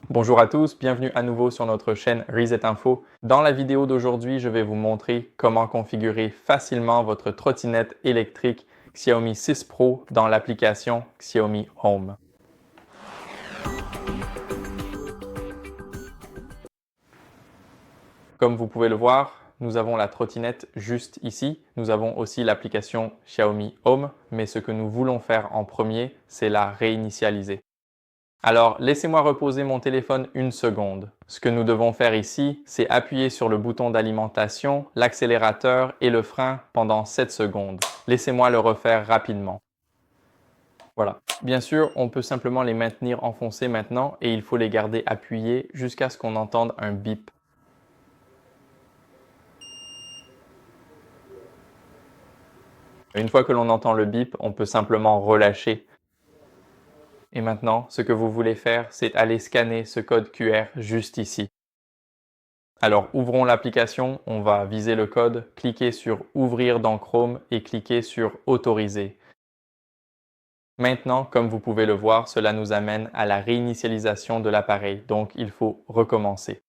Bonjour à tous, bienvenue à nouveau sur notre chaîne Reset Info. Dans la vidéo d'aujourd'hui, je vais vous montrer comment configurer facilement votre trottinette électrique Xiaomi 6 Pro dans l'application Xiaomi Home. Comme vous pouvez le voir, nous avons la trottinette juste ici. Nous avons aussi l'application Xiaomi Home, mais ce que nous voulons faire en premier, c'est la réinitialiser. Alors, laissez-moi reposer mon téléphone une seconde. Ce que nous devons faire ici, c'est appuyer sur le bouton d'alimentation, l'accélérateur et le frein pendant 7 secondes. Laissez-moi le refaire rapidement. Voilà. Bien sûr, on peut simplement les maintenir enfoncés maintenant et il faut les garder appuyés jusqu'à ce qu'on entende un bip. Une fois que l'on entend le bip, on peut simplement relâcher. Et maintenant, ce que vous voulez faire, c'est aller scanner ce code QR juste ici. Alors, ouvrons l'application, on va viser le code, cliquer sur Ouvrir dans Chrome et cliquer sur Autoriser. Maintenant, comme vous pouvez le voir, cela nous amène à la réinitialisation de l'appareil, donc il faut recommencer.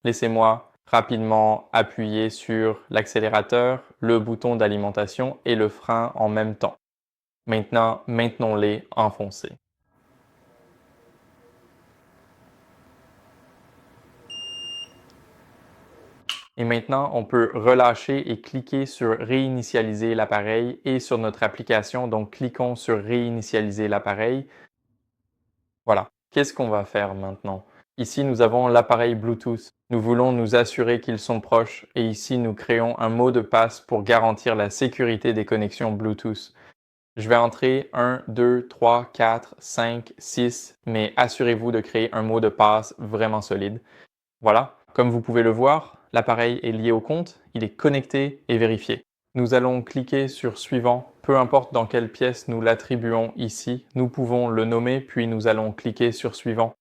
Laissez-moi rapidement appuyer sur l'accélérateur, le bouton d'alimentation et le frein en même temps. Maintenant, maintenons-les enfoncés. Et maintenant, on peut relâcher et cliquer sur réinitialiser l'appareil et sur notre application. Donc, cliquons sur réinitialiser l'appareil. Voilà. Qu'est-ce qu'on va faire maintenant? Ici, nous avons l'appareil Bluetooth. Nous voulons nous assurer qu'ils sont proches et ici, nous créons un mot de passe pour garantir la sécurité des connexions Bluetooth. Je vais entrer 1, 2, 3, 4, 5, 6, mais assurez-vous de créer un mot de passe vraiment solide. Voilà, comme vous pouvez le voir, l'appareil est lié au compte, il est connecté et vérifié. Nous allons cliquer sur Suivant, peu importe dans quelle pièce nous l'attribuons ici, nous pouvons le nommer puis nous allons cliquer sur Suivant.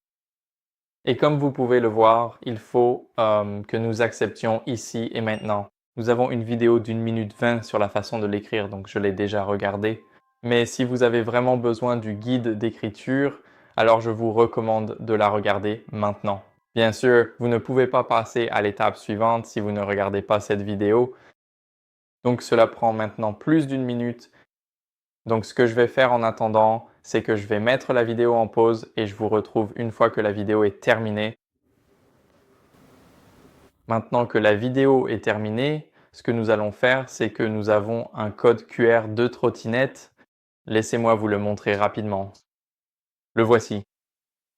Et comme vous pouvez le voir, il faut que nous acceptions ici et maintenant. Nous avons une vidéo d'1 minute 20 sur la façon de l'écrire, donc je l'ai déjà regardée. Mais si vous avez vraiment besoin du guide d'écriture, alors je vous recommande de la regarder maintenant. Bien sûr, vous ne pouvez pas passer à l'étape suivante si vous ne regardez pas cette vidéo. Donc cela prend maintenant plus d'1 minute. Donc ce que je vais faire en attendant, c'est que je vais mettre la vidéo en pause et je vous retrouve une fois que la vidéo est terminée. Maintenant que la vidéo est terminée, ce que nous allons faire, c'est que nous avons un code QR de trottinette. Laissez-moi vous le montrer rapidement. Le voici.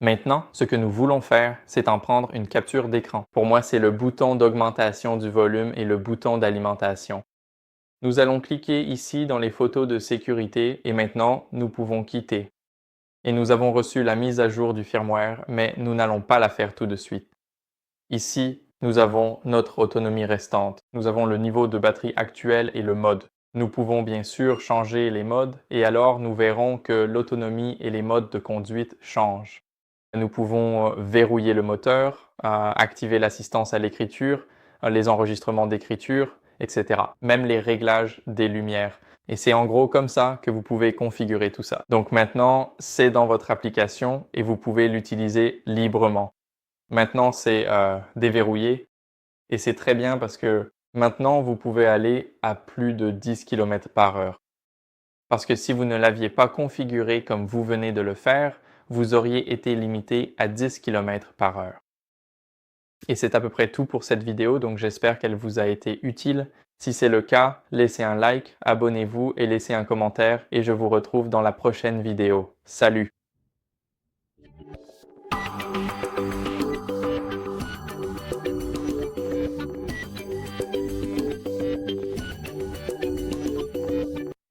Maintenant, ce que nous voulons faire, c'est en prendre une capture d'écran. Pour moi, c'est le bouton d'augmentation du volume et le bouton d'alimentation. Nous allons cliquer ici dans les photos de sécurité et maintenant, nous pouvons quitter. Et nous avons reçu la mise à jour du firmware, mais nous n'allons pas la faire tout de suite. Ici, nous avons notre autonomie restante. Nous avons le niveau de batterie actuel et le mode. Nous pouvons bien sûr changer les modes et alors nous verrons que l'autonomie et les modes de conduite changent. Nous pouvons verrouiller le moteur, activer l'assistance à l'écriture, les enregistrements d'écriture, etc. Même les réglages des lumières. Et c'est en gros comme ça que vous pouvez configurer tout ça. Donc maintenant, c'est dans votre application et vous pouvez l'utiliser librement. Maintenant, c'est déverrouillé et c'est très bien parce que maintenant, vous pouvez aller à plus de 10 km par heure. Parce que si vous ne l'aviez pas configuré comme vous venez de le faire, vous auriez été limité à 10 km par heure. Et c'est à peu près tout pour cette vidéo, donc j'espère qu'elle vous a été utile. Si c'est le cas, laissez un like, abonnez-vous et laissez un commentaire et je vous retrouve dans la prochaine vidéo. Salut!